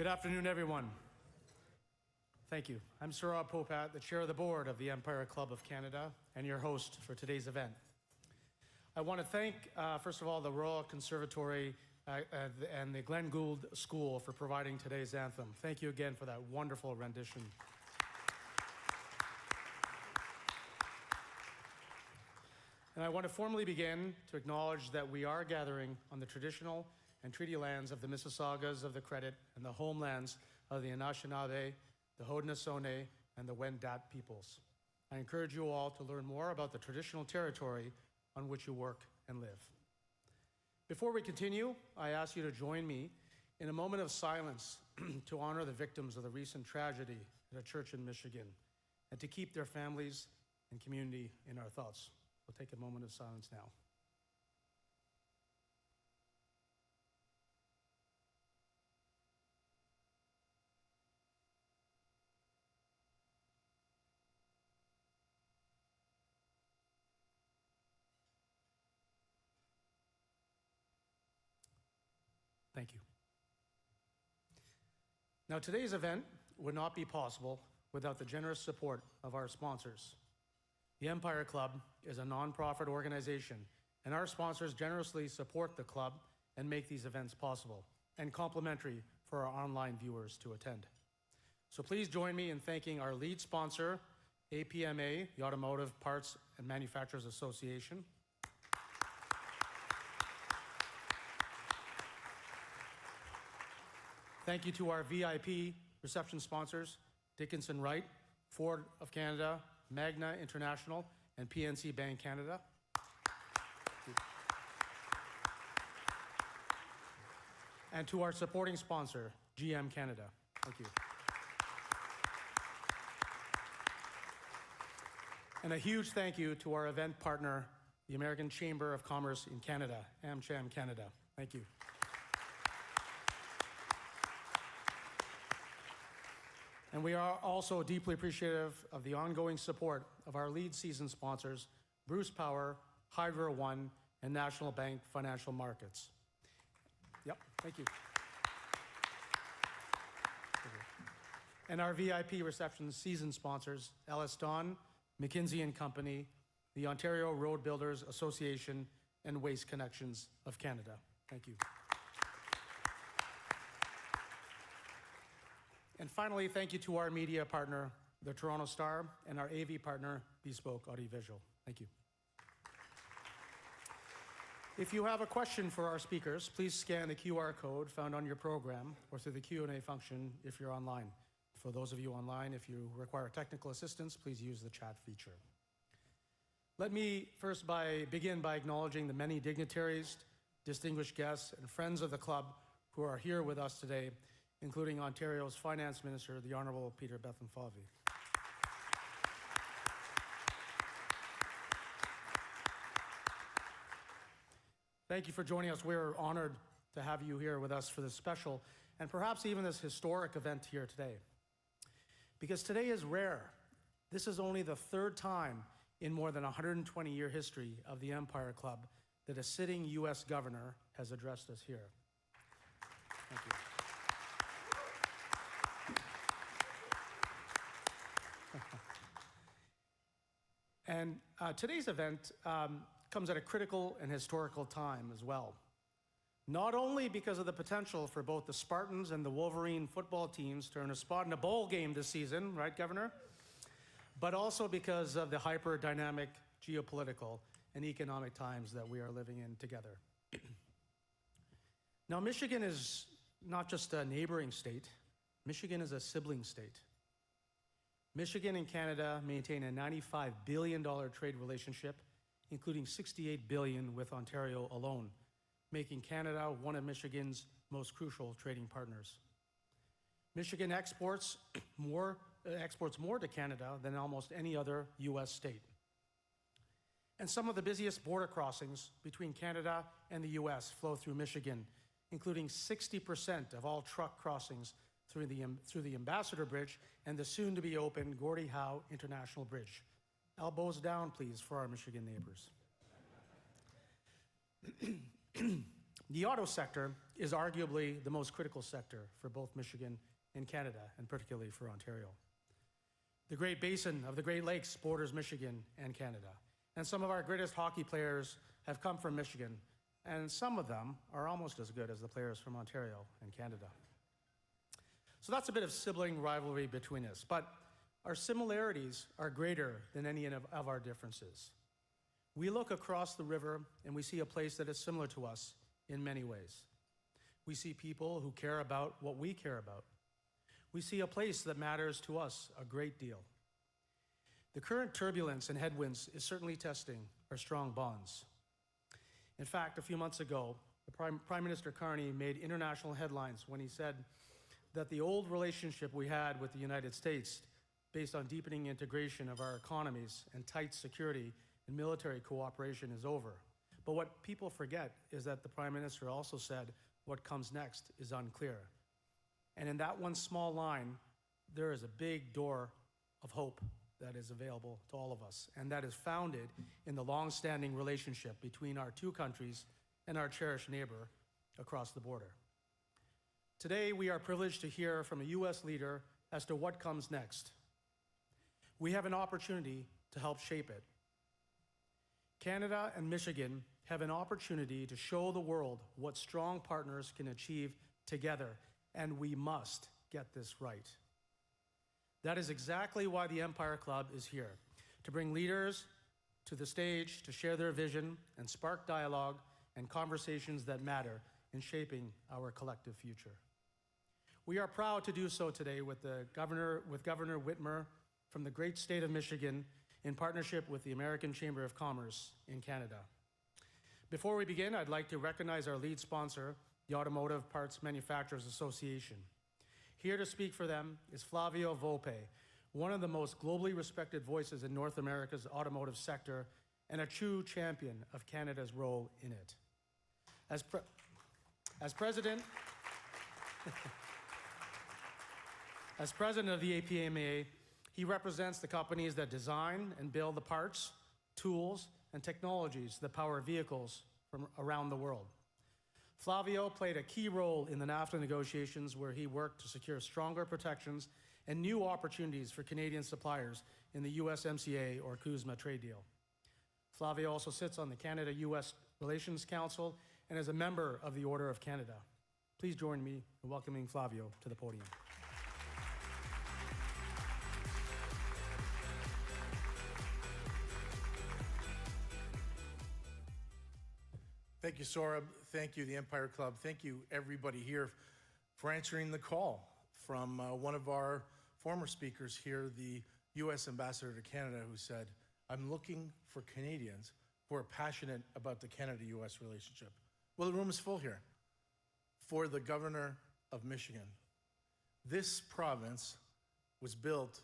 Good afternoon, everyone. Thank you. I'm Sir Rob Popat, the Chair of the Board of the Empire Club of Canada and your host for today's event. I want to thank, first of all, the Royal Conservatory and the Glenn Gould School for providing today's anthem. Thank you again for that wonderful rendition. And I want to formally begin to acknowledge that we are gathering on the traditional and treaty lands of the Mississaugas of the Credit and the homelands of the Anishinaabe, the Haudenosaunee, and the Wendat peoples. I encourage you all to learn more about the traditional territory on which you work and live. Before we continue, I ask you to join me in a moment of silence to honor the victims of the recent tragedy at a church in Michigan and to keep their families and community in our thoughts. We'll take a moment of silence now. Thank you. Now, today's event would not be possible without the generous support of our sponsors. The Empire Club is a nonprofit organization, and our sponsors generously support the club and make these events possible and complimentary for our online viewers to attend. So please join me in thanking our lead sponsor, APMA, the Automotive Parts and Manufacturers Association. Thank you to our VIP reception sponsors, Dickinson Wright, Ford of Canada, Magna International, and PNC Bank Canada. And to our supporting sponsor, AmCham Canada. Thank you. And a huge thank you to our event partner, the American Chamber of Commerce in Canada, AmCham Canada. Thank you. And we are also deeply appreciative of the ongoing support of our lead season sponsors, Bruce Power, Hydro One, and National Bank Financial Markets. Yep, thank you. And our VIP reception season sponsors, Ellis Don, McKinsey & Company, the Ontario Road Builders Association, and Waste Connections of Canada. Thank you. And finally, thank you to our media partner, the Toronto Star, and our AV partner, Bespoke Audiovisual. Thank you. If you have a question for our speakers, please scan the QR code found on your program or through the Q&A function if you're online. For those of you online, if you require technical assistance, please use the chat feature. Let me first begin by acknowledging the many dignitaries, distinguished guests, and friends of the club who are here with us today, including Ontario's Finance Minister, the Honourable Peter Bethlenfalvy. Thank you for joining us. We're honored to have you here with us for this special and perhaps even this historic event here today. Because today is rare. This is only the third time in more than 120-year history of the Empire Club that a sitting U.S. governor has addressed us here. Thank you. And today's event comes at a critical and historical time as well. Not only because of the potential for both the Spartans and the Wolverine football teams to earn a spot in a bowl game this season, right, Governor? But also because of the hyper-dynamic geopolitical and economic times that we are living in together. Now, Michigan is not just a neighboring state. Michigan is a sibling state. Michigan and Canada maintain a $95 billion trade relationship, including $68 billion with Ontario alone, making Canada one of Michigan's most crucial trading partners. Michigan exports more to Canada than almost any other U.S. state. And some of the busiest border crossings between Canada and the U.S. flow through Michigan, including 60% of all truck crossings through the Ambassador Bridge and the soon-to-be-open Gordie Howe International Bridge. Elbows down, please, for our Michigan neighbors. The auto sector is arguably the most critical sector for both Michigan and Canada, and particularly for Ontario. The Great Basin of the Great Lakes borders Michigan and Canada, and some of our greatest hockey players have come from Michigan, and some of them are almost as good as the players from Ontario and Canada. So that's a bit of sibling rivalry between us, but our similarities are greater than any of our differences. We look across the river and we see a place that is similar to us in many ways. We see people who care about what we care about. We see a place that matters to us a great deal. The current turbulence and headwinds is certainly testing our strong bonds. In fact, a few months ago, Prime Minister Carney made international headlines when he said that the old relationship we had with the United States, based on deepening integration of our economies and tight security and military cooperation, is over. But what people forget is that the Prime Minister also said what comes next is unclear. And in that one small line, there is a big door of hope that is available to all of us, and that is founded in the long-standing relationship between our two countries and our cherished neighbor across the border. Today, we are privileged to hear from a U.S. leader as to what comes next. We have an opportunity to help shape it. Canada and Michigan have an opportunity to show the world what strong partners can achieve together, and we must get this right. That is exactly why the Empire Club is here, to bring leaders to the stage to share their vision and spark dialogue and conversations that matter in shaping our collective future. We are proud to do so today with Governor Whitmer from the great state of Michigan in partnership with the American Chamber of Commerce in Canada. Before we begin, I'd like to recognize our lead sponsor, the Automotive Parts Manufacturers Association. Here to speak for them is Flavio Volpe, one of the most globally respected voices in North America's automotive sector and a true champion of Canada's role in it. As president of the APMA, he represents the companies that design and build the parts, tools, and technologies that power vehicles from around the world. Flavio played a key role in the NAFTA negotiations, where he worked to secure stronger protections and new opportunities for Canadian suppliers in the USMCA or CUSMA trade deal. Flavio also sits on the Canada-US Relations Council and is a member of the Order of Canada. Please join me in welcoming Flavio to the podium. Thank you, Saurabh. Thank you, the Empire Club. Thank you, everybody here, for answering the call from one of our former speakers here, the U.S. Ambassador to Canada, who said, "I'm looking for Canadians who are passionate about the Canada-U.S. relationship." Well, the room is full here. For the Governor of Michigan, this province was built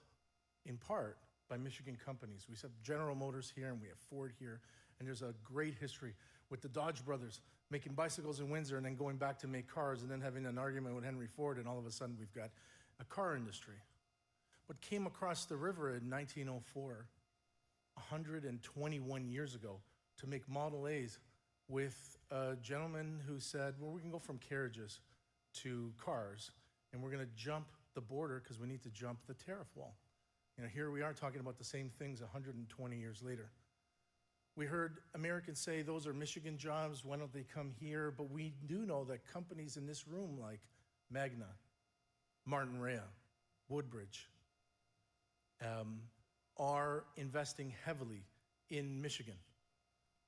in part by Michigan companies. We have General Motors here, and we have Ford here, and there's a great history with the Dodge brothers making bicycles in Windsor and then going back to make cars and then having an argument with Henry Ford, and all of a sudden we've got a car industry. What came across the river in 1904, 121 years ago, to make Model A's with a gentleman who said, well, we can go from carriages to cars, and we're gonna jump the border because we need to jump the tariff wall. You know, here we are talking about the same things 120 years later. We heard Americans say those are Michigan jobs, why don't they come here? But we do know that companies in this room like Magna, Martin Rea, Woodbridge, are investing heavily in Michigan.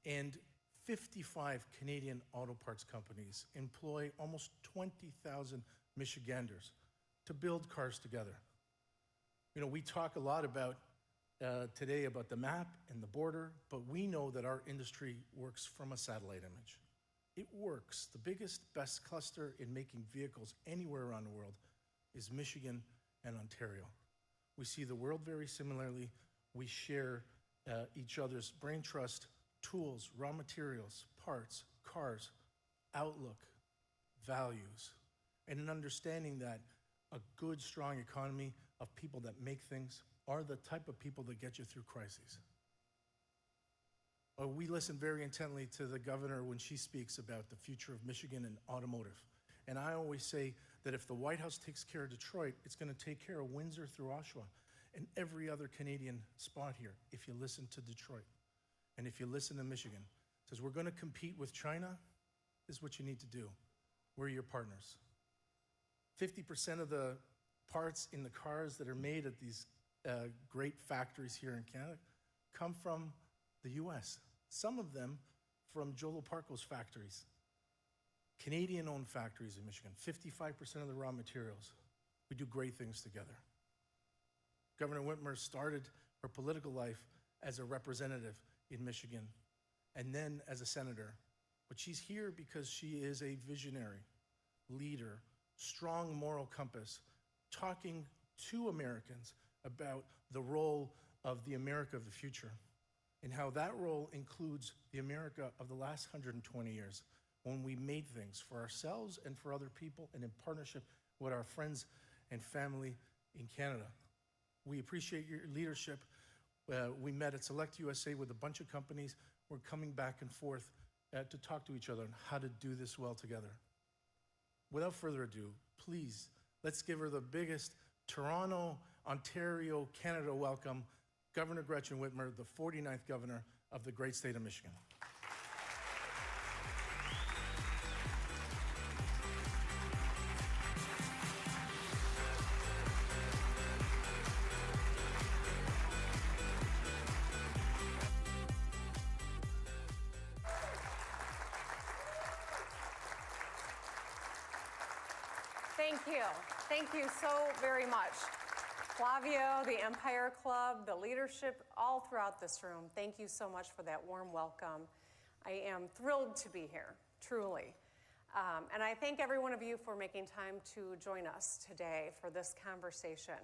And 55 Canadian auto parts companies employ almost 20,000 Michiganders to build cars together. You know, we talk a lot about today about the map and the border, but we know that our industry works from a satellite image. It works. The biggest, best cluster in making vehicles anywhere around the world is Michigan and Ontario. We see the world very similarly. We share each other's brain trust, tools, raw materials, parts, cars, outlook, values, and an understanding that a good, strong economy of people that make things are the type of people that get you through crises. We listen very intently to the governor when she speaks about the future of Michigan and automotive. And I always say that if the White House takes care of Detroit, it's going to take care of Windsor through Oshawa and every other Canadian spot here if you listen to Detroit. And if you listen to Michigan, it says we're going to compete with China, this is what you need to do. We're your partners. 50% of the parts in the cars that are made at these great factories here in Canada come from the US. Some of them from Joe Loparco's factories. Canadian-owned factories in Michigan, 55% of the raw materials. We do great things together. Governor Whitmer started her political life as a representative in Michigan and then as a senator. But she's here because she is a visionary, leader, strong moral compass, talking to Americans about the role of the America of the future and how that role includes the America of the last 120 years when we made things for ourselves and for other people and in partnership with our friends and family in Canada. We appreciate your leadership. We met at Select USA with a bunch of companies. We're coming back and forth to talk to each other on how to do this well together. Without further ado, please, let's give her the biggest Toronto, Ontario, Canada welcome, Governor Gretchen Whitmer, the 49th governor of the great state of Michigan. Thank you. Thank you so very much. Flavio, the Empire Club, the leadership all throughout this room, thank you so much for that warm welcome. I am thrilled to be here, truly. And I thank every one of you for making time to join us today for this conversation.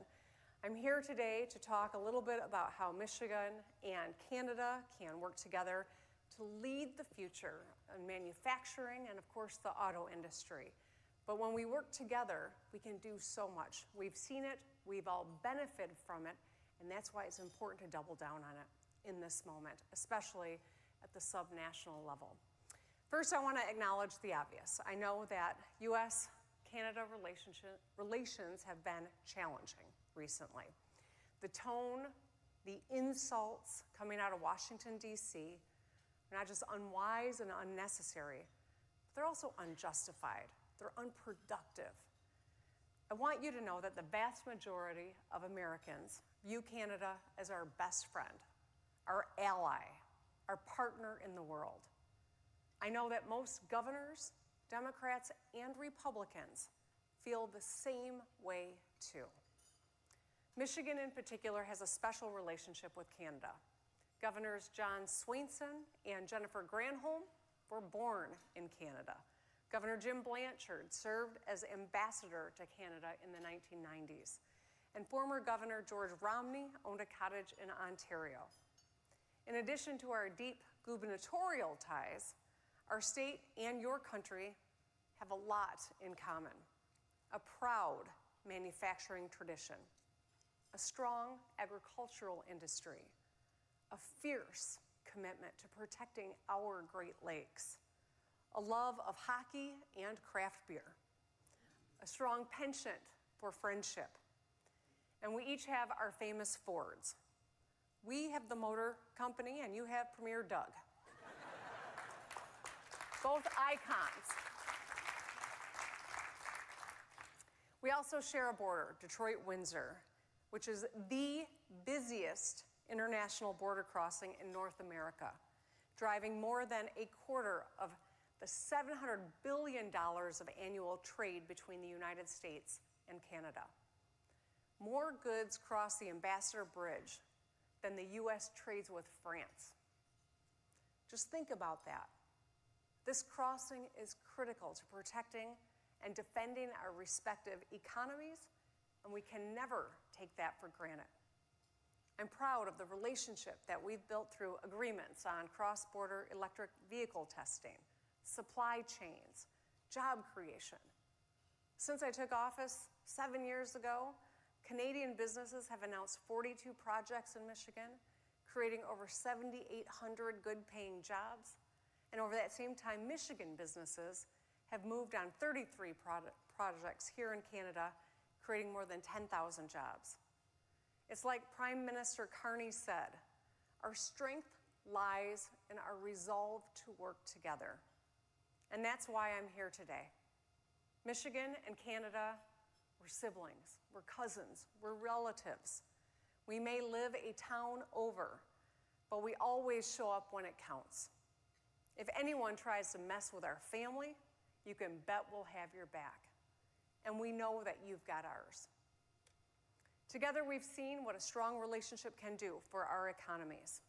I'm here today to talk a little bit about how Michigan and Canada can work together to lead the future in manufacturing and, of course, the auto industry. But when we work together, we can do so much. We've seen it, we've all benefited from it, and that's why it's important to double down on it in this moment, especially at the subnational level. First, I want to acknowledge the obvious. I know that US-Canada relations have been challenging recently. The tone, the insults coming out of Washington, D.C., are not just unwise and unnecessary, but they're also unjustified. They're unproductive. I want you to know that the vast majority of Americans view Canada as our best friend, our ally, our partner in the world. I know that most governors, Democrats, and Republicans feel the same way too. Michigan in particular has a special relationship with Canada. Governors John Swainson and Jennifer Granholm were born in Canada. Governor Jim Blanchard served as ambassador to Canada in the 1990s. And former Governor George Romney owned a cottage in Ontario. In addition to our deep gubernatorial ties, our state and your country have a lot in common. A proud manufacturing tradition, a strong agricultural industry, a fierce commitment to protecting our Great Lakes, a love of hockey and craft beer, a strong penchant for friendship, and we each have our famous Fords. We have the Motor Company and you have Premier Doug. Both icons. We also share a border, Detroit-Windsor, which is the busiest international border crossing in North America, driving more than a quarter of the $700 billion of annual trade between the United States and Canada. More goods cross the Ambassador Bridge than the US trades with France. Just think about that. This crossing is critical to protecting and defending our respective economies, and we can never take that for granted. I'm proud of the relationship that we've built through agreements on cross-border electric vehicle testing, supply chains, job creation. Since I took office 7 years ago, Canadian businesses have announced 42 projects in Michigan, creating over 7,800 good-paying jobs. And over that same time, Michigan businesses have moved on 33 projects here in Canada, creating more than 10,000 jobs. It's like Prime Minister Carney said, our strength lies in our resolve to work together. And that's why I'm here today. Michigan and Canada, we're siblings, we're cousins, we're relatives. We may live a town over, but we always show up when it counts. If anyone tries to mess with our family, you can bet we'll have your back. And we know that you've got ours. Together, we've seen what a strong relationship can do for our economies.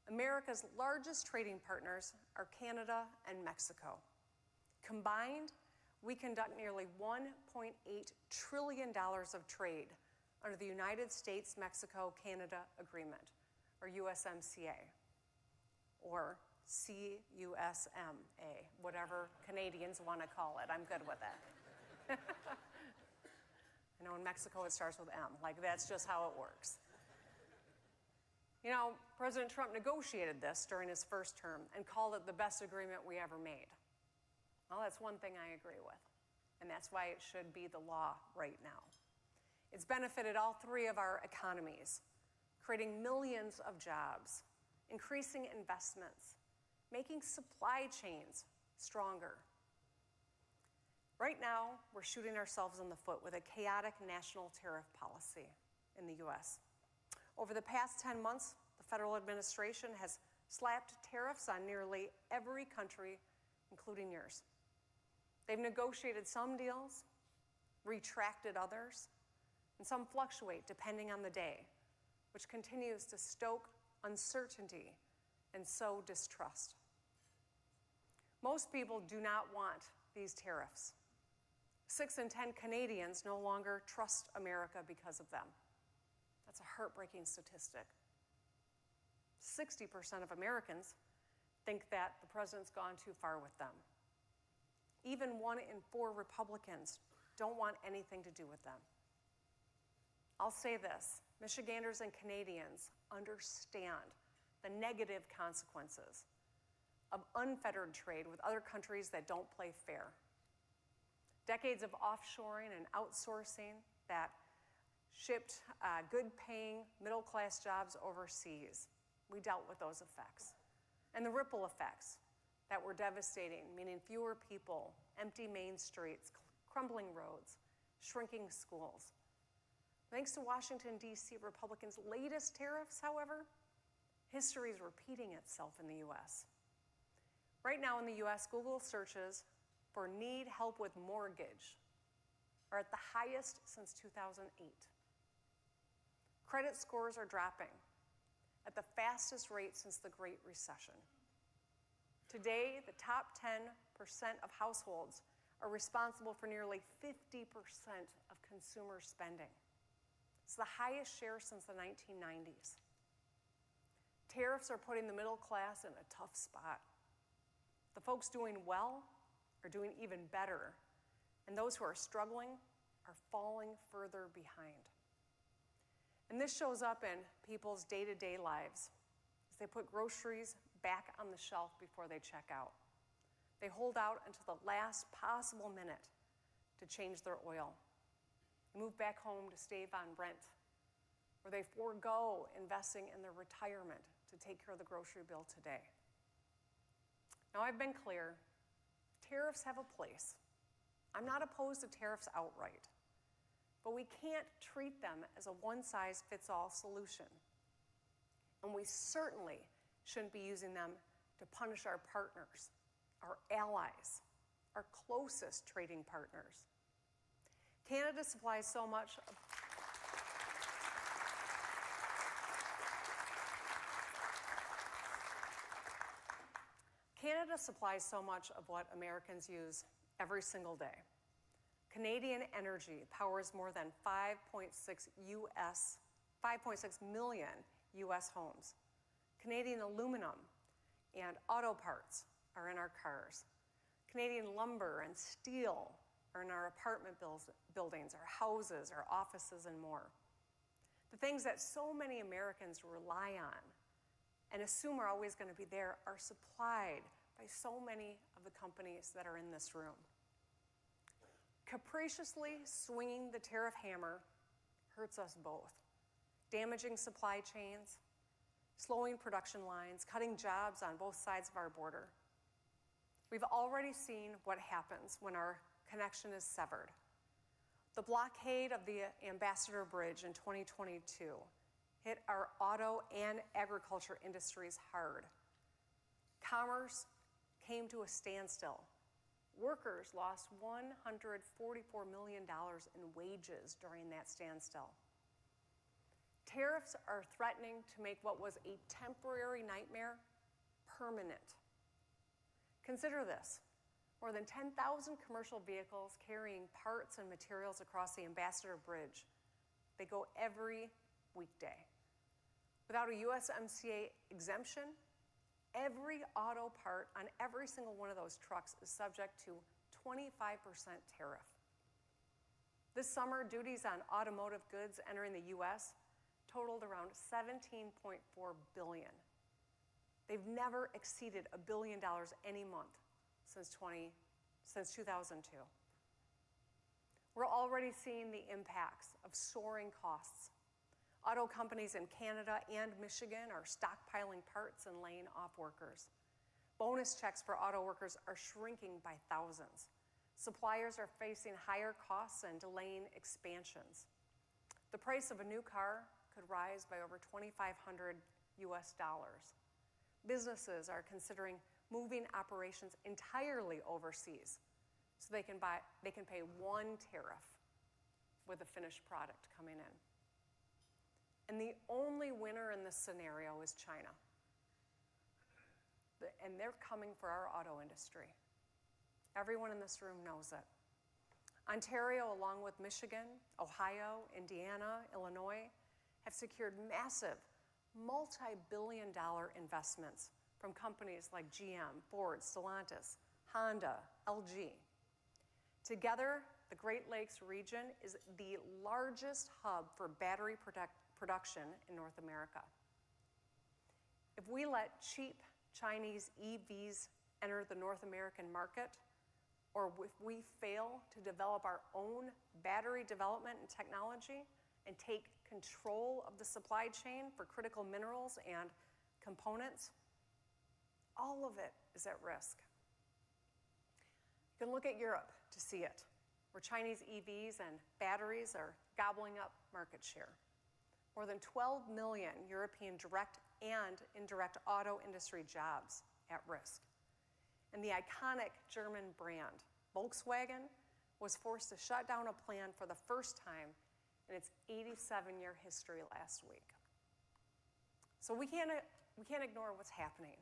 America's largest trading partners are Canada and Mexico. Combined, we conduct nearly $1.8 trillion of trade under the United States-Mexico-Canada Agreement, or USMCA, or CUSMA, whatever Canadians want to call it. I'm good with it. I know in Mexico it starts with M, like that's just how it works. You know, President Trump negotiated this during his first term and called it the best agreement we ever made. Well, that's one thing I agree with, and that's why it should be the law right now. It's benefited all three of our economies, creating millions of jobs, increasing investments, making supply chains stronger. Right now, we're shooting ourselves in the foot with a chaotic national tariff policy in the US. Over the past 10 months, the federal administration has slapped tariffs on nearly every country, including yours. They've negotiated some deals, retracted others, and some fluctuate depending on the day, which continues to stoke uncertainty and sow distrust. Most people do not want these tariffs. 6 in 10 Canadians no longer trust America because of them. That's a heartbreaking statistic. 60% of Americans think that the president's gone too far with them. Even 1 in 4 Republicans don't want anything to do with them. I'll say this, Michiganders and Canadians understand the negative consequences of unfettered trade with other countries that don't play fair. Decades of offshoring and outsourcing that shipped good-paying, middle-class jobs overseas. We dealt with those effects. And the ripple effects that were devastating, meaning fewer people, empty main streets, crumbling roads, shrinking schools. Thanks to Washington, D.C. Republicans' latest tariffs, however, history is repeating itself in the U.S. Right now in the U.S., Google searches for need help with mortgage are at the highest since 2008. Credit scores are dropping at the fastest rate since the Great Recession. Today, the top 10% of households are responsible for nearly 50% of consumer spending. It's the highest share since the 1990s. Tariffs are putting the middle class in a tough spot. The folks doing well are doing even better, and those who are struggling are falling further behind. And this shows up in people's day-to-day lives as they put groceries back on the shelf before they check out. They hold out until the last possible minute to change their oil. They move back home to save on rent, or they forego investing in their retirement to take care of the grocery bill today. Now, I've been clear, tariffs have a place. I'm not opposed to tariffs outright, but we can't treat them as a one-size-fits-all solution. And we certainly shouldn't be using them to punish our partners, our allies, our closest trading partners. Canada supplies so much of what Americans use every single day. Canadian energy powers more than 5.6 million US homes. Canadian aluminum and auto parts are in our cars. Canadian lumber and steel are in our apartment buildings, our houses, our offices, and more. The things that so many Americans rely on and assume are always going to be there are supplied by so many of the companies that are in this room. Capriciously swinging the tariff hammer hurts us both, damaging supply chains, slowing production lines, cutting jobs on both sides of our border. We've already seen what happens when our connection is severed. The blockade of the Ambassador Bridge in 2022 hit our auto and agriculture industries hard. Commerce came to a standstill. Workers lost $144 million in wages during that standstill. Tariffs are threatening to make what was a temporary nightmare permanent. Consider this. More than 10,000 commercial vehicles carrying parts and materials across the Ambassador Bridge. They go every weekday. Without a USMCA exemption, every auto part on every single one of those trucks is subject to 25% tariff. This summer, duties on automotive goods entering the US totaled around $17.4 billion. They've never exceeded $1 billion any month since 2002. We're already seeing the impacts of soaring costs. Auto companies in Canada and Michigan are stockpiling parts and laying off workers. Bonus checks for auto workers are shrinking by thousands. Suppliers are facing higher costs and delaying expansions. The price of a new car could rise by over $2,500 US. Businesses are considering moving operations entirely overseas so they can pay one tariff with a finished product coming in. And the only winner in this scenario is China. And they're coming for our auto industry. Everyone in this room knows it. Ontario, along with Michigan, Ohio, Indiana, Illinois, have secured massive multi-billion-dollar investments from companies like GM, Ford, Stellantis, Honda, LG. Together, the Great Lakes region is the largest hub for battery production in North America. If we let cheap Chinese EVs enter the North American market, or if we fail to develop our own battery development and technology and take control of the supply chain for critical minerals and components, all of it is at risk. You can look at Europe to see it, where Chinese EVs and batteries are gobbling up market share. More than 12 million European direct and indirect auto industry jobs at risk. And the iconic German brand, Volkswagen, was forced to shut down a plant for the first time in its 87-year history last week. So we can't ignore what's happening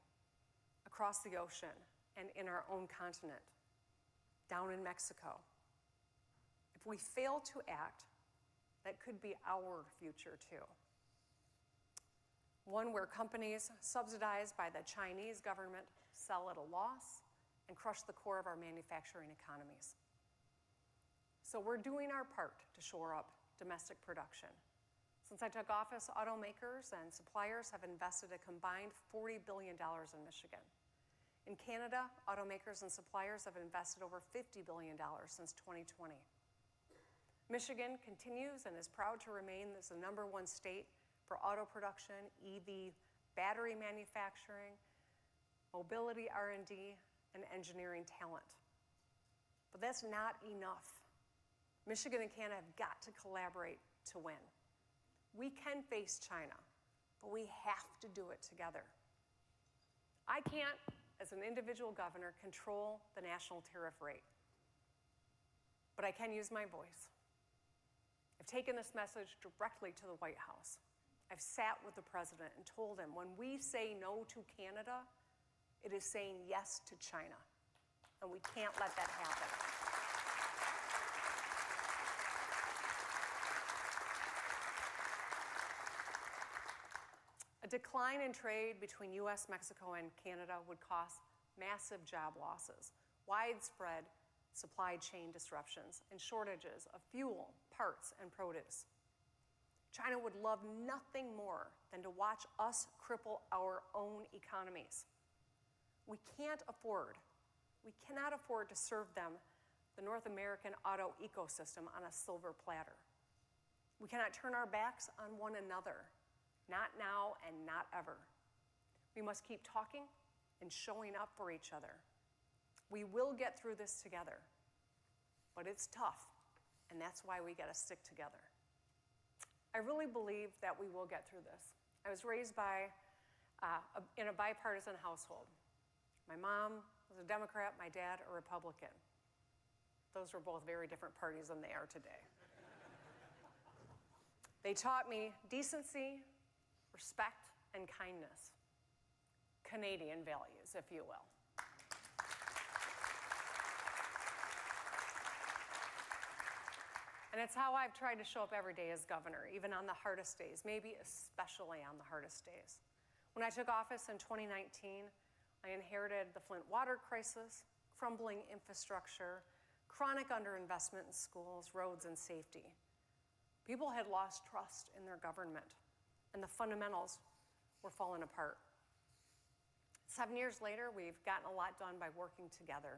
across the ocean and in our own continent, down in Mexico. If we fail to act, that could be our future too. One where companies subsidized by the Chinese government sell at a loss and crush the core of our manufacturing economies. So we're doing our part to shore up domestic production. Since I took office, automakers and suppliers have invested a combined $40 billion in Michigan. In Canada, automakers and suppliers have invested over $50 billion since 2020. Michigan continues and is proud to remain as the #1 state for auto production, EV, battery manufacturing, mobility R&D, and engineering talent. But that's not enough. Michigan and Canada have got to collaborate to win. We can face China, but we have to do it together. I can't, as an individual governor, control the national tariff rate, but I can use my voice. I've taken this message directly to the White House. I've sat with the president and told him when we say no to Canada, it is saying yes to China, and we can't let that happen. A decline in trade between US, Mexico, and Canada would cause massive job losses, widespread supply chain disruptions, and shortages of fuel, parts, and produce. China would love nothing more than to watch us cripple our own economies. We cannot afford to serve them the North American auto ecosystem on a silver platter. We cannot turn our backs on one another, not now and not ever. We must keep talking and showing up for each other. We will get through this together, but it's tough, and that's why we gotta stick together. I really believe that we will get through this. I was raised in a bipartisan household. My mom was a Democrat, my dad a Republican. Those were both very different parties than they are today. They taught me decency, respect, and kindness. Canadian values, if you will. And it's how I've tried to show up every day as governor, even on the hardest days, maybe especially on the hardest days. When I took office in 2019, I inherited the Flint water crisis, crumbling infrastructure, chronic underinvestment in schools, roads, and safety. People had lost trust in their government, and the fundamentals were falling apart. 7 years later, we've gotten a lot done by working together.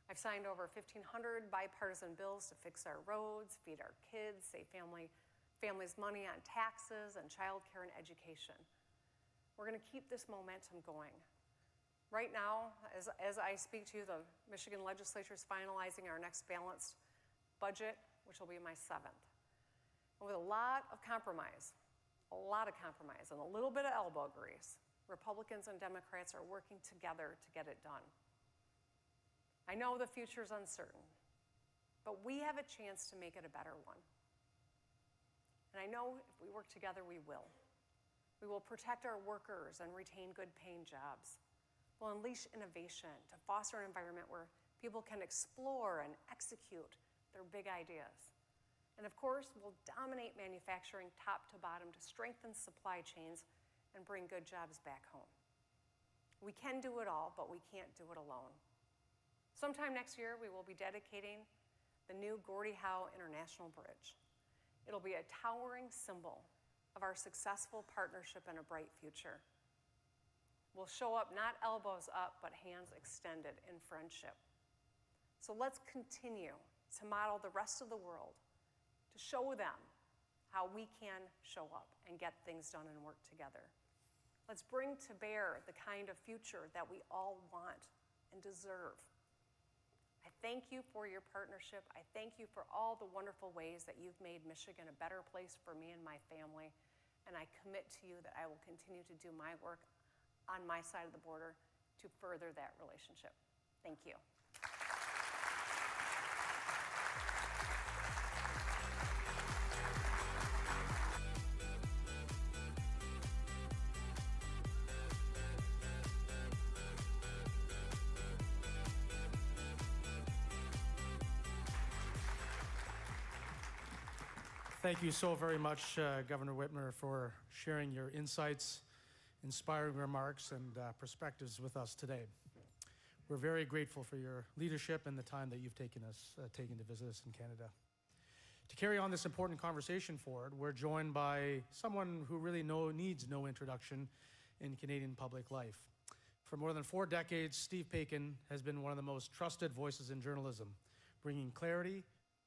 I've signed over 1,500 bipartisan bills to fix our roads, feed our kids, save families money on taxes and childcare and education. We're going to keep this momentum going. Right now, as I speak to you, the Michigan legislature is finalizing our next balanced budget, which will be my 7th. And with a lot of compromise, and a little bit of elbow grease, Republicans and Democrats are working together to get it done. I know the future's uncertain, but we have a chance to make it a better one. And I know if we work together, we will. We will protect our workers and retain good-paying jobs. We'll unleash innovation to foster an environment where people can explore and execute their big ideas. And of course, we'll dominate manufacturing top to bottom to strengthen supply chains and bring good jobs back home. We can do it all, but we can't do it alone. Sometime next year, we will be dedicating the new Gordie Howe International Bridge. It'll be a towering symbol of our successful partnership and a bright future. We'll show up not elbows up, but hands extended in friendship. So let's continue to model the rest of the world, to show them how we can show up and get things done and work together. Let's bring to bear the kind of future that we all want and deserve. I thank you for your partnership. I thank you for all the wonderful ways that you've made Michigan a better place for me and my family. And I commit to you that I will continue to do my work on my side of the border to further that relationship. Thank you. Thank you so very much, Governor Whitmer, for sharing your insights, inspiring remarks, and perspectives with us today. We're very grateful for your leadership and the time that you've taken to visit us in Canada. To carry on this important conversation forward, we're joined by someone who really needs no introduction in Canadian public life. For more than 4 decades, Steve Paikin has been one of the most trusted voices in journalism, bringing clarity,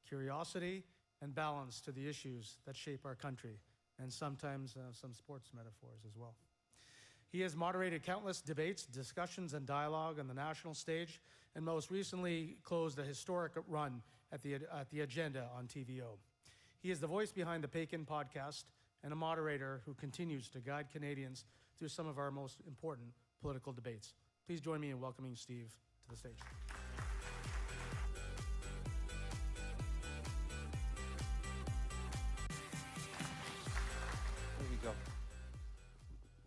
curiosity, and balance to the issues that shape our country, and sometimes some sports metaphors as well. He has moderated countless debates, discussions, and dialogue on the national stage, and most recently closed a historic run at the Agenda on TVO. He is the voice behind the Paikin podcast and a moderator who continues to guide Canadians through some of our most important political debates. Please join me in welcoming Steve to the stage.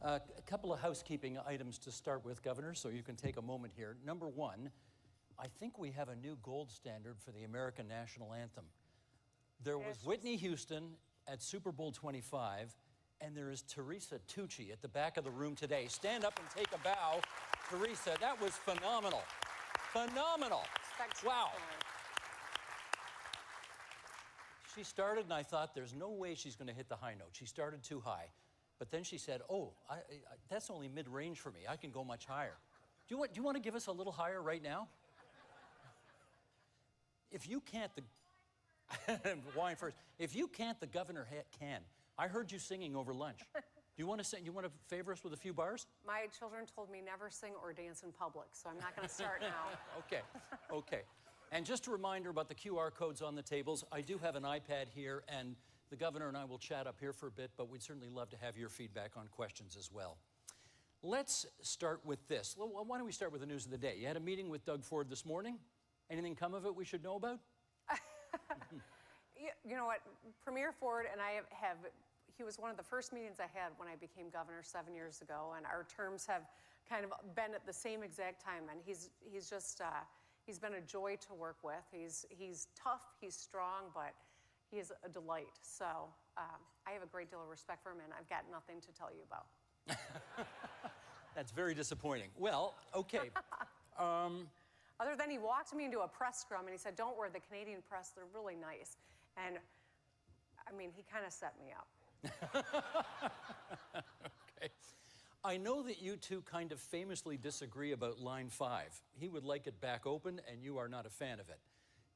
A couple of housekeeping items to start with, Governor, so you can take a moment here. Number one, I think we have a new gold standard for the American national anthem. There was Whitney Houston at Super Bowl 25, and there is Teresa Tucci at the back of the room today. Stand up and take a bow. Teresa, that was phenomenal. Phenomenal. Wow. She started, and I thought, there's no way she's going to hit the high note. She started too high. But then she said, oh, that's only mid-range for me. I can go much higher. Do you want to give us a little higher right now? If you can't, wine first. If you can't, the governor can. I heard you singing over lunch. Do you want to sing? You want to favor us with a few bars? My children told me never sing or dance in public, so I'm not going to start now. Okay, okay. And just a reminder about the QR codes on the tables. I do have an iPad here, and the governor and I will chat up here for a bit, but we'd certainly love to have your feedback on questions as well. Let's start with this. Why don't we start with the news of the day? You had a meeting with Doug Ford this morning. Anything come of it we should know about? You know what, Premier Ford and I he was one of the first meetings I had when I became governor 7 years ago, and our terms have kind of been at the same exact time, and he's been a joy to work with. He's tough, he's strong, but he is a delight. So I have a great deal of respect for him, and I've got nothing to tell you about. That's very disappointing. Well, okay. Other than he walked me into a press scrum and he said, don't worry, the Canadian press, they're really nice. And I mean, he kind of set me up. Okay. I know that you two kind of famously disagree about line 5. He would like it back open, and you are not a fan of it.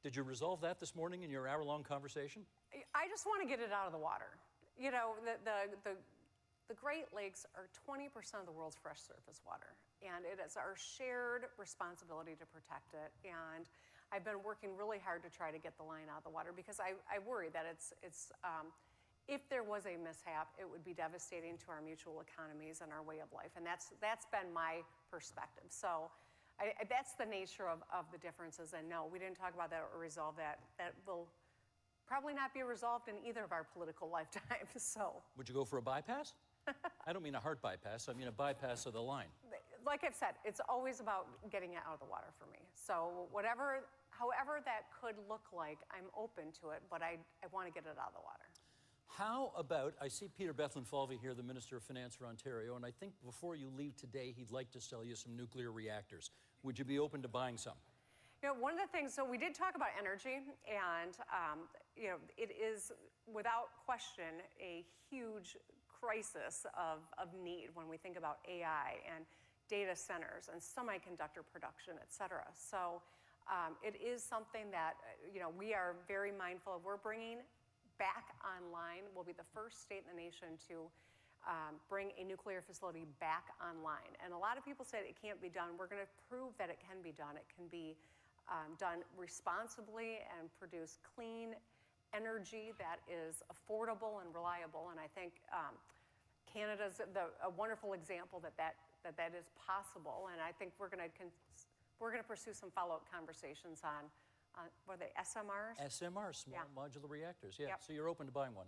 Did you resolve that this morning in your hour-long conversation? I just want to get it out of the water. You know, the Great Lakes are 20% of the world's fresh surface water, and it is our shared responsibility to protect it. And I've been working really hard to try to get the line out of the water because I worry that if there was a mishap, it would be devastating to our mutual economies and our way of life. And that's been my perspective. So that's the nature of the differences. And no, we didn't talk about that or resolve that. That will probably not be resolved in either of our political lifetimes. So, would you go for a bypass? I don't mean a heart bypass. I mean a bypass of the line. like I've said, it's always about getting it out of the water for me. So however that could look like, I'm open to it, but I want to get it out of the water. How about, I see Peter Bethlenfalvy here, the Minister of Finance for Ontario, and I think before you leave today, he'd like to sell you some nuclear reactors. Would you be open to buying some? You know, one of the things, so we did talk about energy, and you know, it is without question a huge crisis of need when we think about AI and data centers and semiconductor production, et cetera. So it is something that, you know, we are very mindful of. We're bringing back online. We'll be the first state in the nation to bring a nuclear facility back online. And a lot of people said it can't be done. We're going to prove that it can be done. It can be done responsibly and produce clean energy that is affordable and reliable. And I think Canada's a wonderful example that is possible. And I think we're going to pursue some follow-up conversations on what are they, SMRs? SMRs, small modular reactors, yeah. Yep. So you're open to buying one?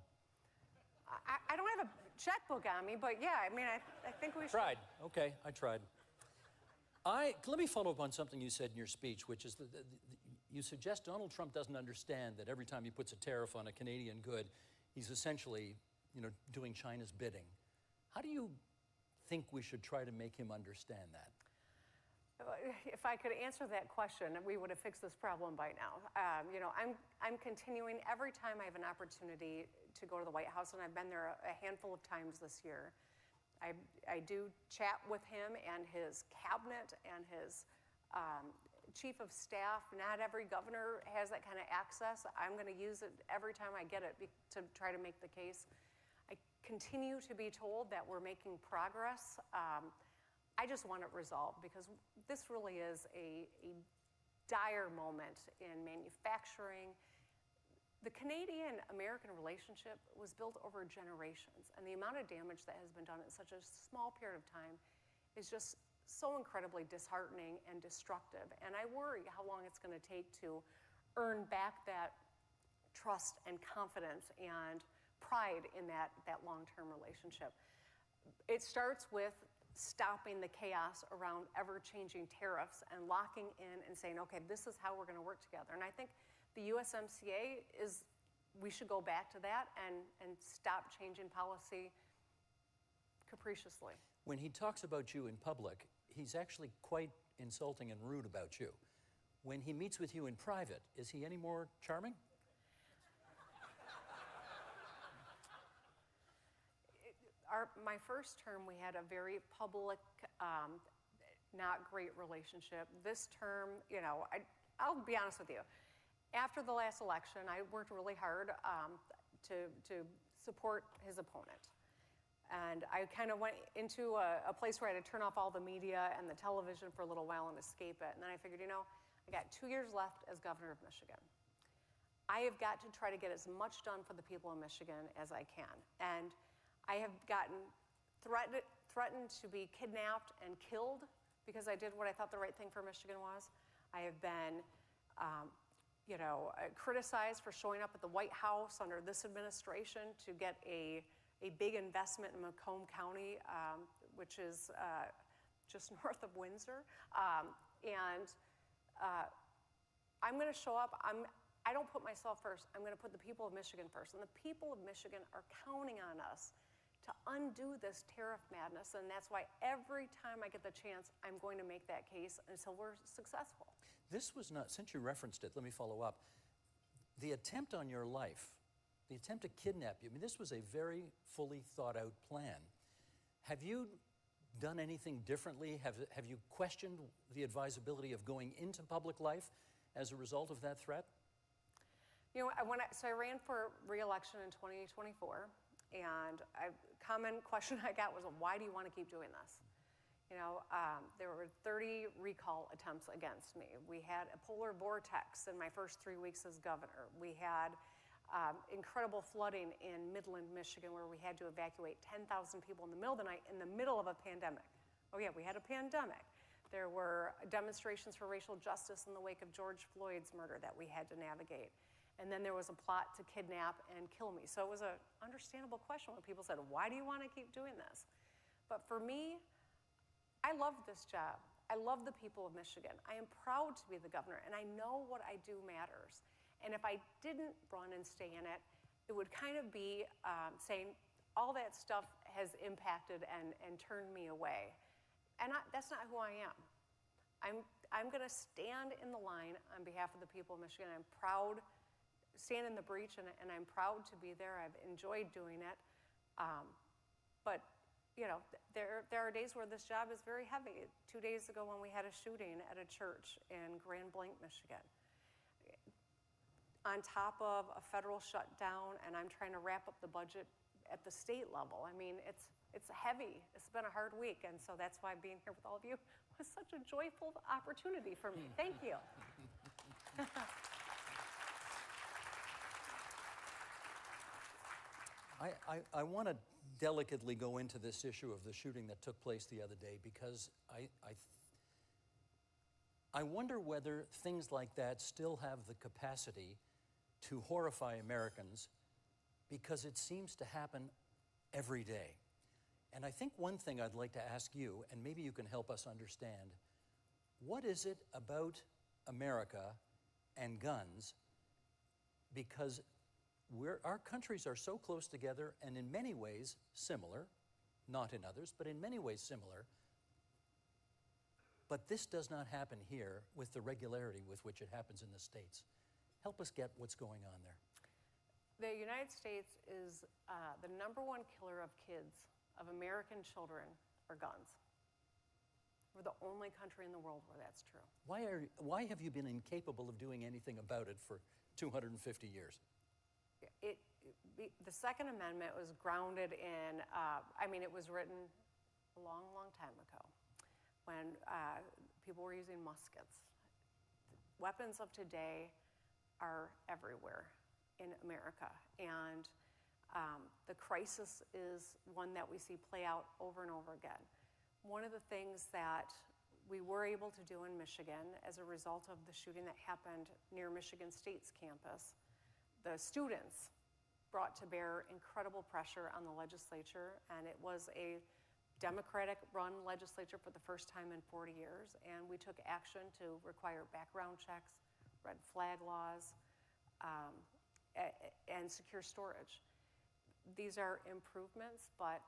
I don't have a checkbook on me, but yeah, I mean, I think we should. Tried, okay, I tried. Let me follow up on something you said in your speech, which is that you suggest Donald Trump doesn't understand that every time he puts a tariff on a Canadian good, he's essentially, you know, doing China's bidding. How do you think we should try to make him understand that? If I could answer that question, we would have fixed this problem by now. You know, I'm continuing every time I have an opportunity to go to the White House, and I've been there a handful of times this year. I do chat with him and his cabinet and his chief of staff. Not every governor has that kind of access. I'm going to use it every time I get it to try to make the case. I continue to be told that we're making progress. I just want it resolved because this really is a dire moment in manufacturing. The Canadian-American relationship was built over generations, and the amount of damage that has been done in such a small period of time is just so incredibly disheartening and destructive. And I worry how long it's going to take to earn back that trust and confidence and pride in that long-term relationship. It starts with stopping the chaos around ever-changing tariffs and locking in and saying, okay, this is how we're going to work together. And I think the USMCA we should go back to that and stop changing policy capriciously. When he talks about you in public, he's actually quite insulting and rude about you. When he meets with you in private, is he any more charming? my first term, we had a very public, not great relationship. This term, you know, I'll be honest with you. After the last election, I worked really hard to support his opponent. And I kind of went into a place where I had to turn off all the media and the television for a little while and escape it. And then I figured, you know, I got 2 years left as governor of Michigan. I have got to try to get as much done for the people of Michigan as I can. And I have gotten threatened to be kidnapped and killed because I did what I thought the right thing for Michigan was. I have been, criticized for showing up at the White House under this administration to get a big investment in Macomb County, which is just north of Windsor. I'm going to show up. I don't put myself first. I'm going to put the people of Michigan first. And the people of Michigan are counting on us to undo this tariff madness. And that's why every time I get the chance, I'm going to make that case until we're successful. This was not, since you referenced it, let me follow up. The attempt on your life, the attempt to kidnap you, I mean, this was a very fully thought out plan. Have you done anything differently? Have you questioned the advisability of going into public life as a result of that threat? You know, so I ran for re-election in 2024, and a common question I got was, why do you want to keep doing this? You know, there were 30 recall attempts against me. We had a polar vortex in my first 3 weeks as governor. We had incredible flooding in Midland, Michigan, where we had to evacuate 10,000 people in the middle of the night in the middle of a pandemic. Oh yeah, we had a pandemic. There were demonstrations for racial justice in the wake of George Floyd's murder that we had to navigate. And then there was a plot to kidnap and kill me. So it was an understandable question when people said, why do you want to keep doing this? But for me, I love this job. I love the people of Michigan. I am proud to be the governor, and I know what I do matters. And if I didn't run and stay in it, it would kind of be saying all that stuff has impacted and turned me away. And that's not who I am. I'm going to stand in the line on behalf of the people of Michigan. I'm proud, stand in the breach, and I'm proud to be there. I've enjoyed doing it. But you know, there are days where this job is very heavy. 2 days ago when we had a shooting at a church in Grand Blanc, Michigan, on top of a federal shutdown, and I'm trying to wrap up the budget at the state level. I mean, it's heavy. It's been a hard week, and so that's why being here with all of you was such a joyful opportunity for me. Thank you. I want to delicately go into this issue of the shooting that took place the other day because I wonder whether things like that still have the capacity to horrify Americans because it seems to happen every day. And I think one thing I'd like to ask you, and maybe you can help us understand, what is it about America and guns? Because our countries are so close together and in many ways similar, not in others, but in many ways similar. But this does not happen here with the regularity with which it happens in the States. Help us get what's going on there. The United States is the #1 killer of kids, of American children, are guns. We're the only country in the world where that's true. Why have you been incapable of doing anything about it for 250 years? The Second Amendment was grounded in, it was written a long, long time ago when people were using muskets. Weapons of today are everywhere in America, and the crisis is one that we see play out over and over again. One of the things that we were able to do in Michigan as a result of the shooting that happened near Michigan State's campus, the students brought to bear incredible pressure on the legislature, and it was a Democratic-run legislature for the first time in 40 years, and we took action to require background checks, red flag laws, and secure storage. These are improvements, but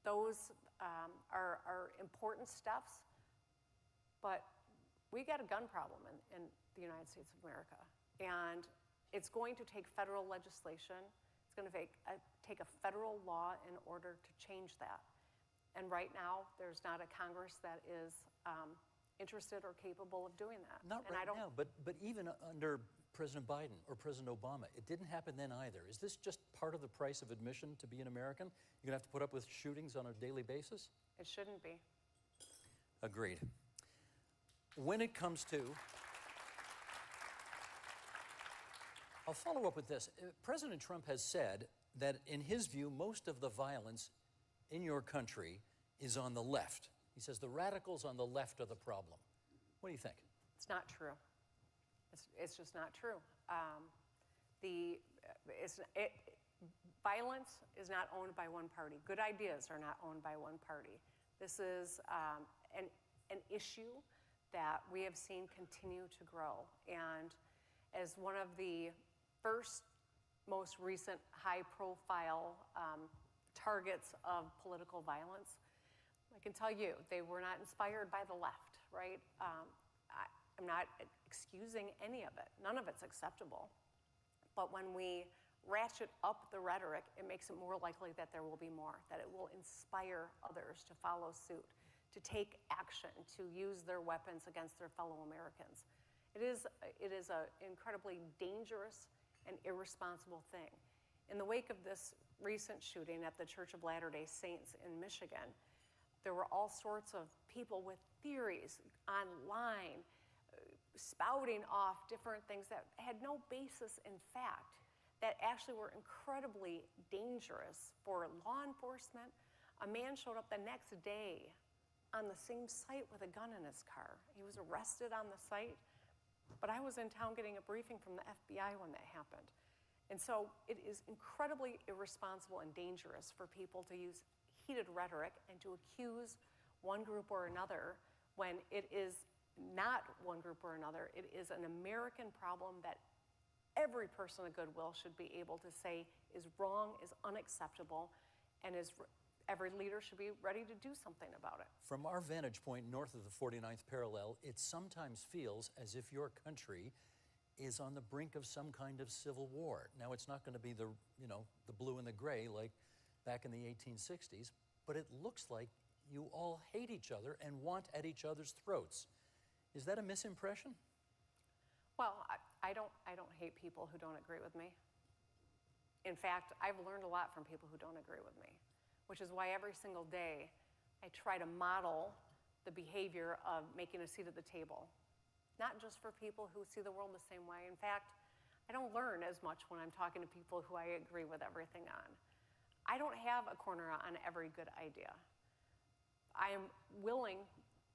those are important steps, but we got a gun problem in the United States of America, and it's going to take federal legislation. It's going to take take a federal law in order to change that. And right now, there's not a Congress that is interested or capable of doing that. Not and right now, but even under President Biden or President Obama, it didn't happen then either. Is this just part of the price of admission to be an American? You're gonna have to put up with shootings on a daily basis? It shouldn't be. Agreed. When it comes to, I'll follow up with this. President Trump has said that in his view, most of the violence in your country is on the left. He says the radicals on the left are the problem. What do you think? It's not true. It's just not true. Violence is not owned by one party. Good ideas are not owned by one party. This is an issue that we have seen continue to grow. And as one of the first, most recent high-profile targets of political violence, I can tell you, they were not inspired by the left, right? I'm not excusing any of it. None of it's acceptable. But when we ratchet up the rhetoric, it makes it more likely that there will be more, that it will inspire others to follow suit, to take action, to use their weapons against their fellow Americans. It is an incredibly dangerous and irresponsible thing. In the wake of this recent shooting at the Church of Latter-day Saints in Michigan, there were all sorts of people with theories online, spouting off different things that had no basis in fact, that actually were incredibly dangerous for law enforcement. A man showed up the next day on the same site with a gun in his car. He was arrested on the site, but I was in town getting a briefing from the FBI when that happened. And so it is incredibly irresponsible and dangerous for people to use heated rhetoric and to accuse one group or another when it is not one group or another. It is an American problem that every person of goodwill should be able to say is wrong, is unacceptable, and every leader should be ready to do something about it. From our vantage point north of the 49th parallel, it sometimes feels as if your country is on the brink of some kind of civil war. Now, it's not going to be the blue and the gray like back in the 1860s, but it looks like you all hate each other and want at each other's throats. Is that a misimpression? Well, I don't hate people who don't agree with me. In fact, I've learned a lot from people who don't agree with me, which is why every single day I try to model the behavior of making a seat at the table, not just for people who see the world the same way. In fact, I don't learn as much when I'm talking to people who I agree with everything on. I don't have a corner on every good idea. I am willing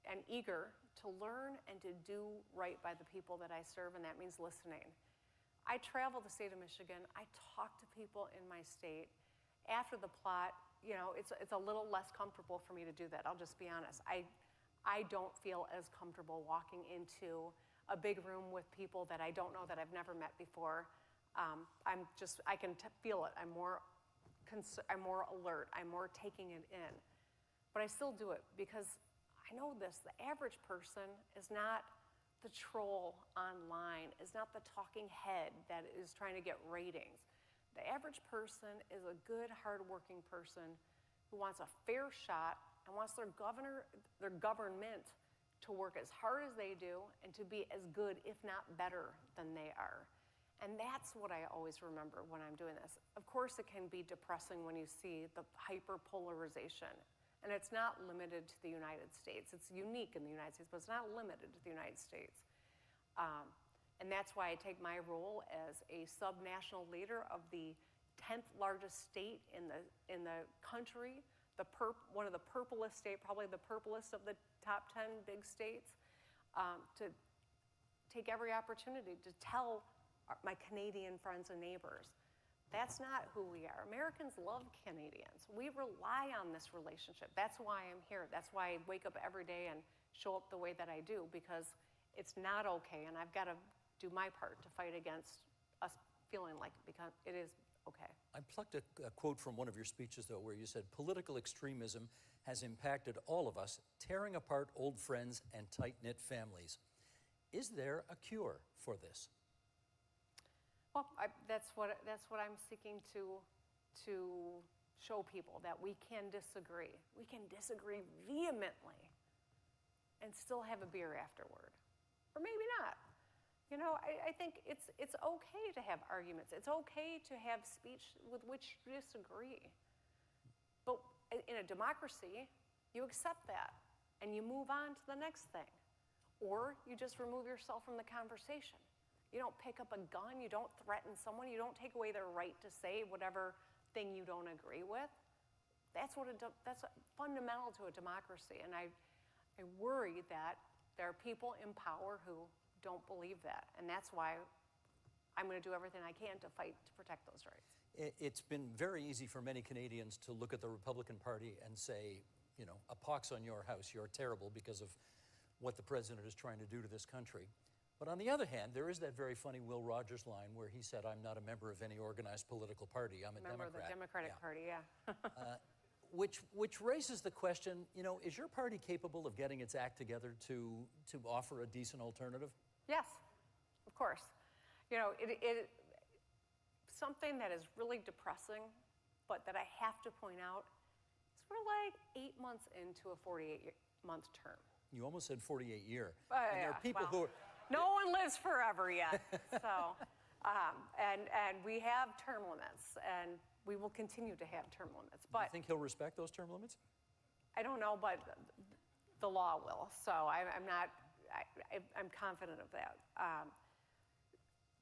and eager to learn and to do right by the people that I serve, and that means listening. I travel the state of Michigan. I talk to people in my state. After the plot, it's a little less comfortable for me to do that. I'll just be honest. I don't feel as comfortable walking into a big room with people that I don't know, that I've never met before. I can feel it. I'm more alert. I'm more taking it in. But I still do it because I know this. The average person is not the troll online, is not the talking head that is trying to get ratings. The average person is a good, hardworking person who wants a fair shot and wants their government to work as hard as they do and to be as good, if not better, than they are. And that's what I always remember when I'm doing this. Of course, it can be depressing when you see the hyperpolarization. And it's not limited to the United States. It's unique in the United States, but it's not limited to the United States. And that's why I take my role as a subnational leader of the 10th largest state in the country, one of the purplest state, probably the purplest of the top 10 big states, to take every opportunity to tell my Canadian friends and neighbors, that's not who we are. Americans love Canadians. We rely on this relationship. That's why I'm here. That's why I wake up every day and show up the way that I do, because it's not okay, and I've got to do my part to fight against us feeling like it is okay. I plucked a quote from one of your speeches, though, where you said, political extremism has impacted all of us, tearing apart old friends and tight-knit families. Is there a cure for this? Well, that's what I'm seeking to to show people that we can disagree. We can disagree vehemently and still have a beer afterward. Or maybe not. You know, I think it's okay to have arguments. It's okay to have speech with which you disagree. But in a democracy, you accept that and you move on to the next thing. Or you just remove yourself from the conversation. You don't pick up a gun, you don't threaten someone, you don't take away their right to say whatever thing you don't agree with. That's fundamental to a democracy. And I worry that there are people in power who don't believe that. And that's why I'm going to do everything I can to fight to protect those rights. It's been very easy for many Canadians to look at the Republican Party and say, you know, a pox on your house, you're terrible because of what the president is trying to do to this country. But on the other hand, there is that very funny Will Rogers line where he said, I'm not a member of any organized political party, I'm a Member Democrat. of the Democratic Party, yeah. Which raises the question, you know, is your party capable of getting its act together to offer a decent alternative? Yes, of course. You know, something that is really depressing, but that I have to point out, is we're like 8 months into a 48-month term. You almost said 48-year. And there are people who are... No one lives forever yet. So, and we have term limits, and we will continue to have term limits. But you think he'll respect those term limits? I don't know, but the law will. So I'm confident of that.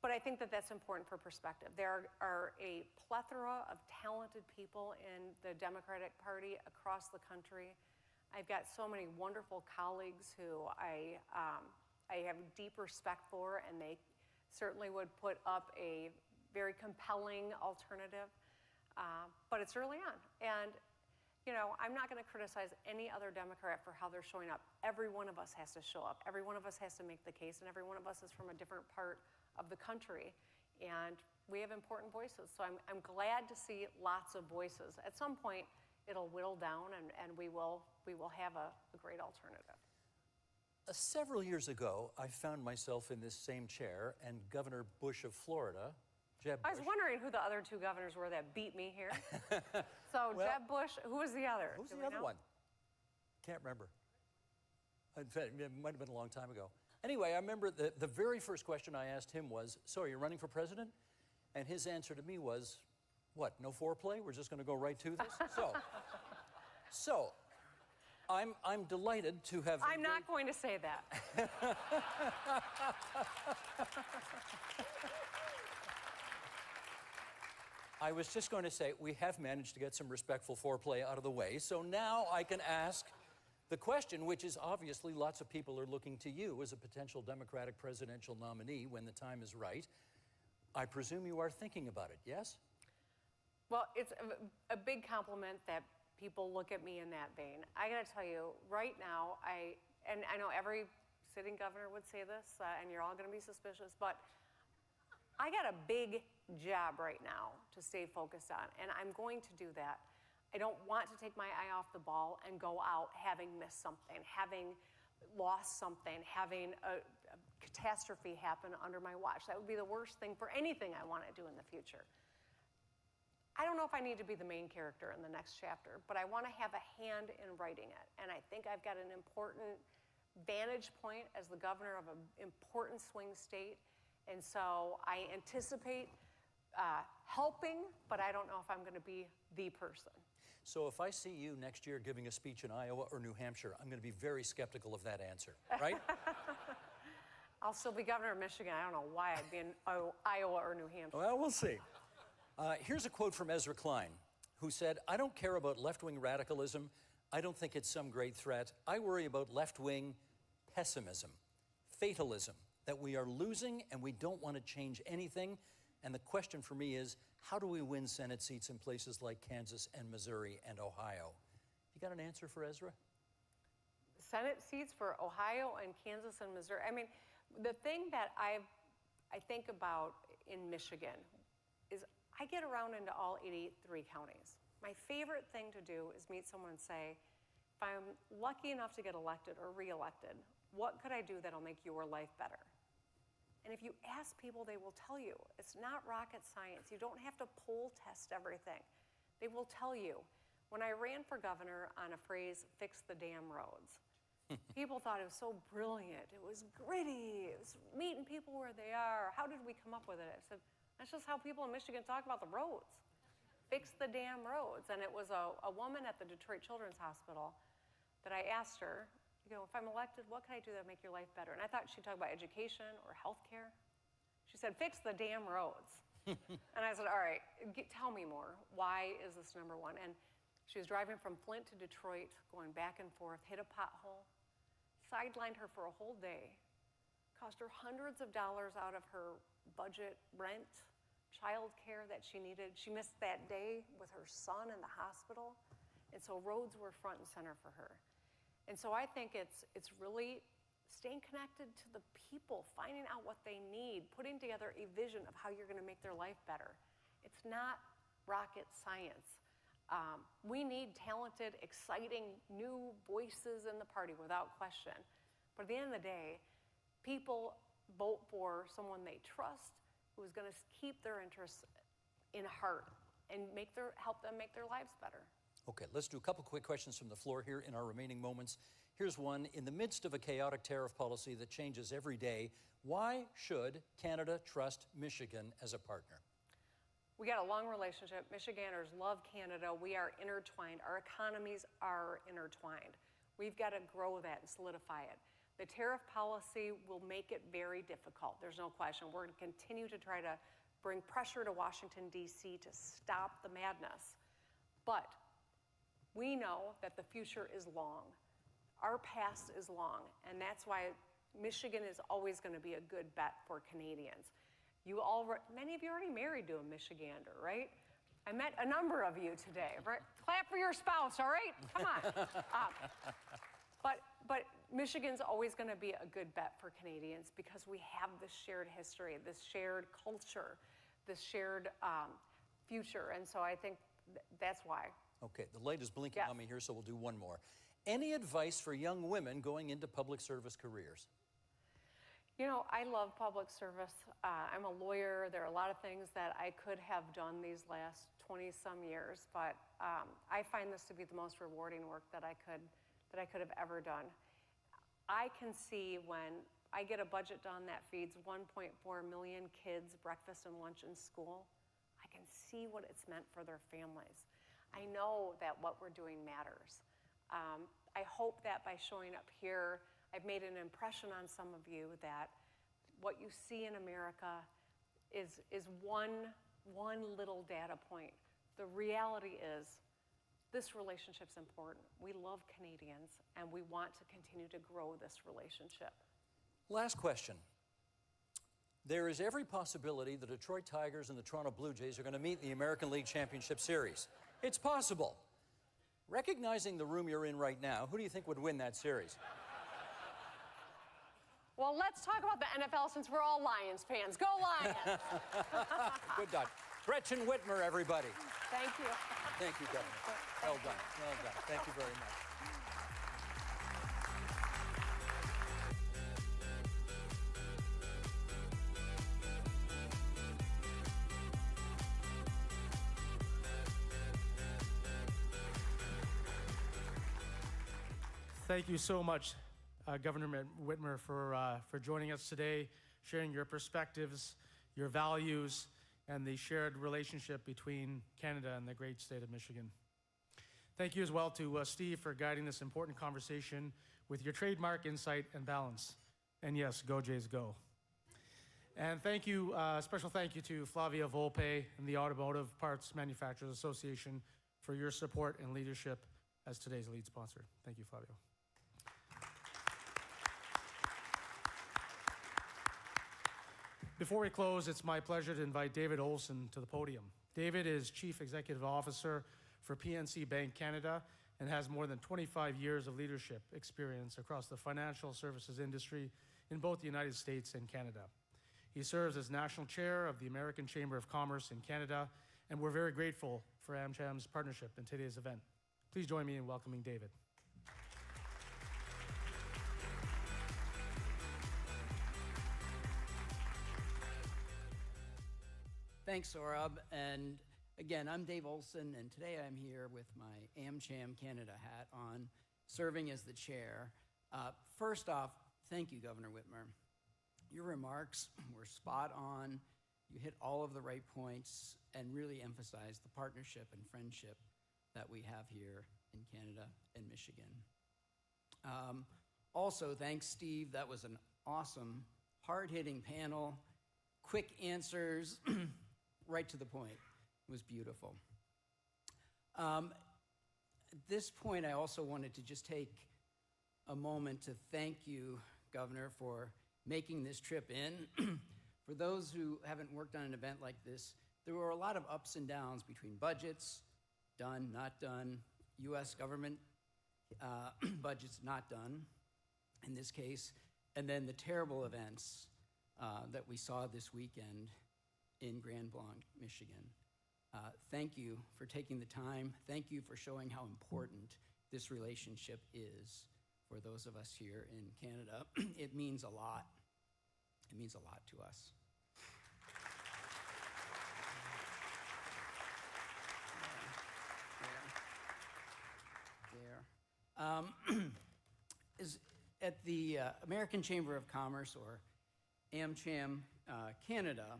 But I think that that's important for perspective. There are a plethora of talented people in the Democratic Party across the country. I've got so many wonderful colleagues who I have deep respect for, and they certainly would put up a very compelling alternative. But it's early on. And, you know, I'm not going to criticize any other Democrat for how they're showing up. Every one of us has to show up. Every one of us has to make the case, and every one of us is from a different part of the country. And we have important voices. So I'm glad to see lots of voices. At some point, it'll whittle down, and we will have a great alternative. Several years ago, I found myself in this same chair, and Governor Bush of Florida, Jeb Bush... I was wondering who the other two governors were that beat me here. So well, Jeb Bush, who was the other? Who's the other one? Can't remember. In fact, it might have been a long time ago. Anyway, I remember the very first question I asked him was, so are you running for president? And his answer to me was, what, no foreplay? We're just going to go right to this? So I'm delighted to have... I'm not going to say that. I was just going to say, we have managed to get some respectful foreplay out of the way, so now I can ask the question, which is obviously lots of people are looking to you as a potential Democratic presidential nominee when the time is right. I presume you are thinking about it, yes? Well, it's a big compliment that people look at me in that vein. I got to tell you, right now, and I know every sitting governor would say this, and you're all going to be suspicious, but I got a big job right now to stay focused on, and I'm going to do that. I don't want to take my eye off the ball and go out having missed something, having lost something, having a catastrophe happen under my watch. That would be the worst thing for anything I want to do in the future. I don't know if I need to be the main character in the next chapter, but I want to have a hand in writing it. And I think I've got an important vantage point as the governor of an important swing state. And so I anticipate helping, but I don't know if I'm going to be the person. So if I see you next year giving a speech in Iowa or New Hampshire, I'm going to be very skeptical of that answer, right? I'll still be governor of Michigan. I don't know why I'd be in Iowa or New Hampshire. Well, we'll see. Here's a quote from Ezra Klein, who said, I don't care about left-wing radicalism. I don't think it's some great threat. I worry about left-wing pessimism, fatalism, that we are losing and we don't want to change anything. And the question for me is, how do we win Senate seats in places like Kansas and Missouri and Ohio? You got an answer for Ezra? Senate seats for Ohio and Kansas and Missouri. I mean, the thing that I think about in Michigan is I get around into all 83 counties. My favorite thing to do is meet someone and say, if I'm lucky enough to get elected or reelected, what could I do that'll make your life better? And if you ask people, they will tell you. It's not rocket science. You don't have to poll test everything. They will tell you. When I ran for governor on a phrase, fix the damn roads, people thought it was so brilliant. It was gritty. It was meeting people where they are. How did we come up with it? I said, that's just how people in Michigan talk about the roads. Fix the damn roads. And it was a woman at the Detroit Children's Hospital that I asked her, if I'm elected, what can I do that make your life better? And I thought she'd talk about education or healthcare. She said, fix the damn roads. And I said, all right, tell me more. Why is this number one? And she was driving from Flint to Detroit, going back and forth, hit a pothole, sidelined her for a whole day, cost her hundreds of dollars out of her budget, rent, child care that she needed. She missed that day with her son in the hospital. And so roads were front and center for her. And so I think it's really staying connected to the people, finding out what they need, putting together a vision of how you're going to make their life better. It's not rocket science. We need talented, exciting, new voices in the party without question. But at the end of the day, people vote for someone they trust who is going to keep their interests in heart and help them make their lives better. Okay, let's do a couple quick questions from the floor here in our remaining moments. Here's one. In the midst of a chaotic tariff policy that changes every day, why should Canada trust Michigan as a partner? We got a long relationship. Michiganders love Canada. We are intertwined. Our economies are intertwined. We've got to grow that and solidify it. The tariff policy will make it very difficult. There's no question. We're going to continue to try to bring pressure to Washington, D.C. to stop the madness. But we know that the future is long. Our past is long, and that's why Michigan is always going to be a good bet for Canadians. Many of you are already married to a Michigander, right? I met a number of you today, right? Clap for your spouse, all right? Come on. But Michigan's always going to be a good bet for Canadians because we have this shared history, this shared culture, this shared future, and so I think that's why. Okay, the light is blinking on me here, so we'll do one more. Any advice for young women going into public service careers? I love public service. I'm a lawyer. There are a lot of things that I could have done these last 20-some years, but I find this to be the most rewarding work that I could have ever done. I can see when I get a budget done that feeds 1.4 million kids breakfast and lunch in school, I can see what it's meant for their families. I know that what we're doing matters. I hope that by showing up here, I've made an impression on some of you that what you see in America is one little data point. The reality is this relationship's important. We love Canadians, and we want to continue to grow this relationship. Last question. There is every possibility the Detroit Tigers and the Toronto Blue Jays are going to meet in the American League Championship Series. It's possible. Recognizing the room you're in right now, who do you think would win that series? Well, let's talk about the NFL since we're all Lions fans. Go Lions! Good done. Gretchen Whitmer, everybody. Thank you. Thank you, Governor. Well done. Well done. Thank you very much. Thank you so much, Governor Whitmer, for joining us today, sharing your perspectives, your values, and the shared relationship between Canada and the great state of Michigan. Thank you as well to Steve for guiding this important conversation with your trademark insight and balance. And yes, go Jays, go. And thank you, special thank you to Flavia Volpe and the Automotive Parts Manufacturers Association for your support and leadership as today's lead sponsor. Thank you, Flavia. Before we close, it's my pleasure to invite David Olson to the podium. David is Chief Executive Officer for PNC Bank Canada and has more than 25 years of leadership experience across the financial services industry in both the United States and Canada. He serves as National Chair of the American Chamber of Commerce in Canada, and we're very grateful for AmCham's partnership in today's event. Please join me in welcoming David. Thanks, Saurabh, and Again, I'm Dave Olson, and today I'm here with my AmCham Canada hat on, serving as the chair. First off, thank you, Governor Whitmer. Your remarks were spot on. You hit all of the right points and really emphasized the partnership and friendship that we have here in Canada and Michigan. Also, thanks, Steve. That was an awesome, hard-hitting panel, quick answers, right to the point. It was beautiful. At this point, I also wanted to just take a moment to thank you, Governor, for making this trip in. For those who haven't worked on an event like this, there were a lot of ups and downs between budgets, done, not done, US government budgets not done, in this case, and then the terrible events that we saw this weekend in Grand Blanc, Michigan. Thank you for taking the time. Thank you for showing how important this relationship is for those of us here in Canada. It means a lot. It means a lot to us. Is at the American Chamber of Commerce, or AmCham Canada,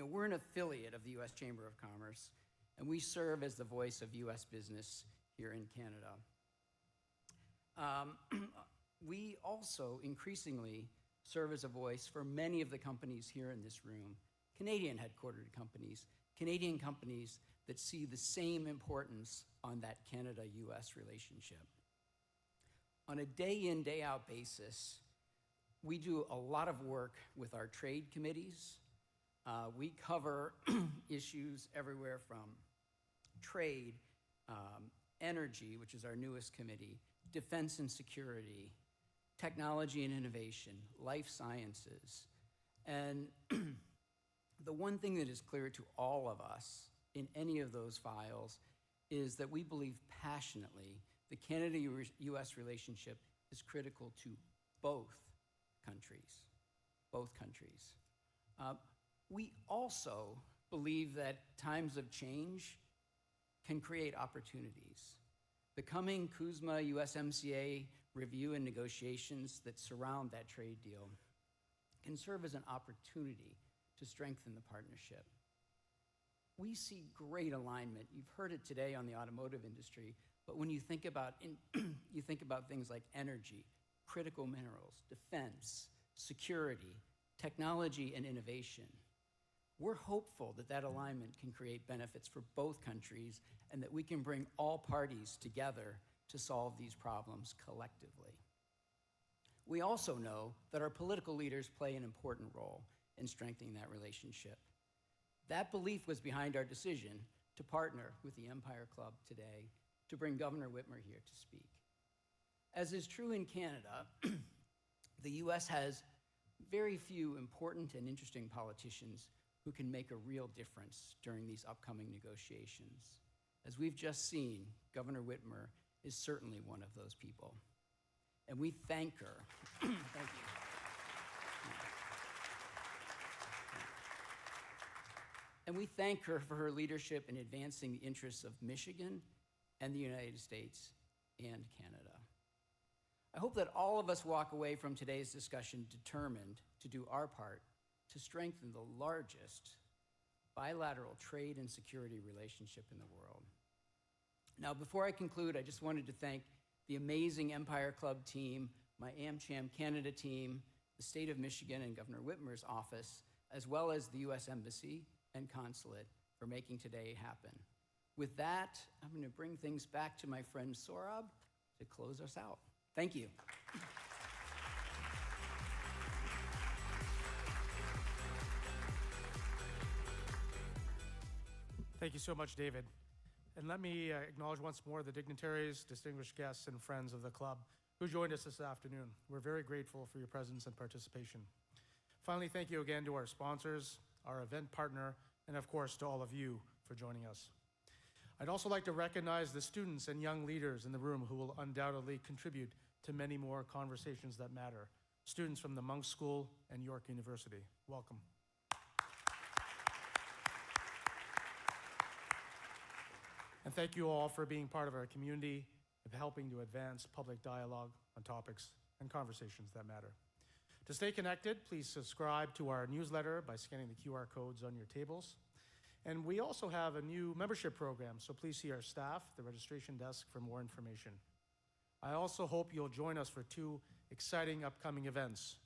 we're an affiliate of the U.S. Chamber of Commerce, and we serve as the voice of U.S. business here in Canada. We also increasingly serve as a voice for many of the companies here in this room, Canadian headquartered companies, Canadian companies that see the same importance on that Canada-US relationship. On a day-in, day-out basis, we do a lot of work with our trade committees. We cover issues everywhere from trade, energy, which is our newest committee, defense and security, technology and innovation, life sciences. And the one thing that is clear to all of us in any of those files is that we believe passionately the Canada-US relationship is critical to both countries, We also believe that times of change can create opportunities. The coming CUSMA-USMCA review and negotiations that surround that trade deal can serve as an opportunity to strengthen the partnership. We see great alignment. You've heard it today on the automotive industry, but when you think about things like energy, critical minerals, defense, security, technology, and innovation, we're hopeful that that alignment can create benefits for both countries and that we can bring all parties together to solve these problems collectively. We also know that our political leaders play an important role in strengthening that relationship. That belief was behind our decision to partner with the Empire Club today to bring Governor Whitmer here to speak. As is true in Canada, the US has very few important and interesting politicians who can make a real difference during these upcoming negotiations. As we've just seen, Governor Whitmer is certainly one of those people. And we thank her. Thank you. And we thank her for her leadership in advancing the interests of Michigan and the United States and Canada. I hope that all of us walk away from today's discussion determined to do our part to strengthen the largest bilateral trade and security relationship in the world. Now, before I conclude, I just wanted to thank the amazing Empire Club team, my AmCham Canada team, the state of Michigan and Governor Whitmer's office, as well as the US Embassy and Consulate for making today happen. With that, I'm going to bring things back to my friend Saurabh to close us out. Thank you. Thank you so much, David. And let me acknowledge once more the dignitaries, distinguished guests, and friends of the club who joined us this afternoon. We're very grateful for your presence and participation. Finally, thank you again to our sponsors, our event partner, and of course to all of you for joining us. I'd also like to recognize the students and young leaders in the room who will undoubtedly contribute to many more conversations that matter. Students from the Monk School and York University. Welcome. And thank you all for being part of our community of helping to advance public dialogue on topics and conversations that matter. To stay connected, please subscribe to our newsletter by scanning the QR codes on your tables. And we also have a new membership program, so please see our staff, the registration desk, for more information. I also hope you'll join us for 2 exciting upcoming events.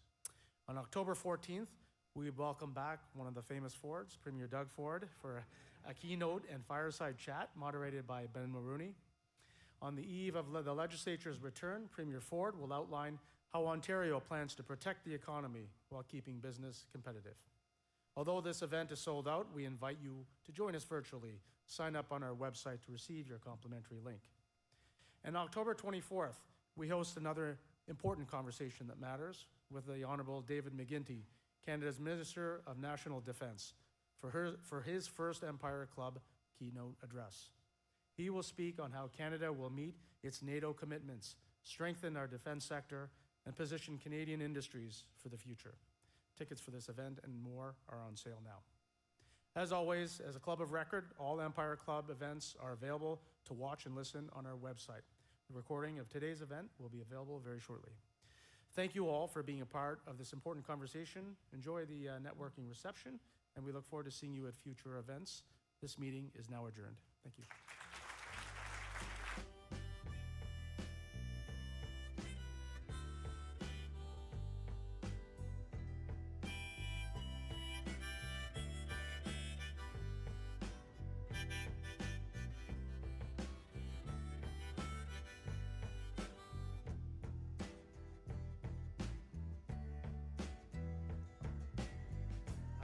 On October 14th, we welcome back one of the famous Fords, Premier Doug Ford, for a keynote and fireside chat moderated by Ben Maroney. On the eve of the legislature's return, Premier Ford will outline how Ontario plans to protect the economy while keeping business competitive. Although this event is sold out, we invite you to join us virtually. Sign up on our website to receive your complimentary link. And October 24th, we host another important conversation that matters with the Honourable David McGuinty, Canada's Minister of National Defence, for his first Empire Club keynote address. He will speak on how Canada will meet its NATO commitments, strengthen our defence sector, and position Canadian industries for the future. Tickets for this event and more are on sale now. As always, as a club of record, all Empire Club events are available to watch and listen on our website. The recording of today's event will be available very shortly. Thank you all for being a part of this important conversation. Enjoy the networking reception, and we look forward to seeing you at future events. This meeting is now adjourned. Thank you.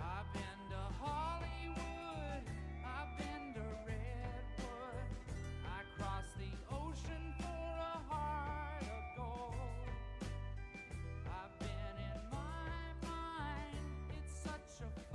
I've been to Hollywood, I've been to Redwood, I crossed the ocean for a heart of gold. I've been in my mind, it's such a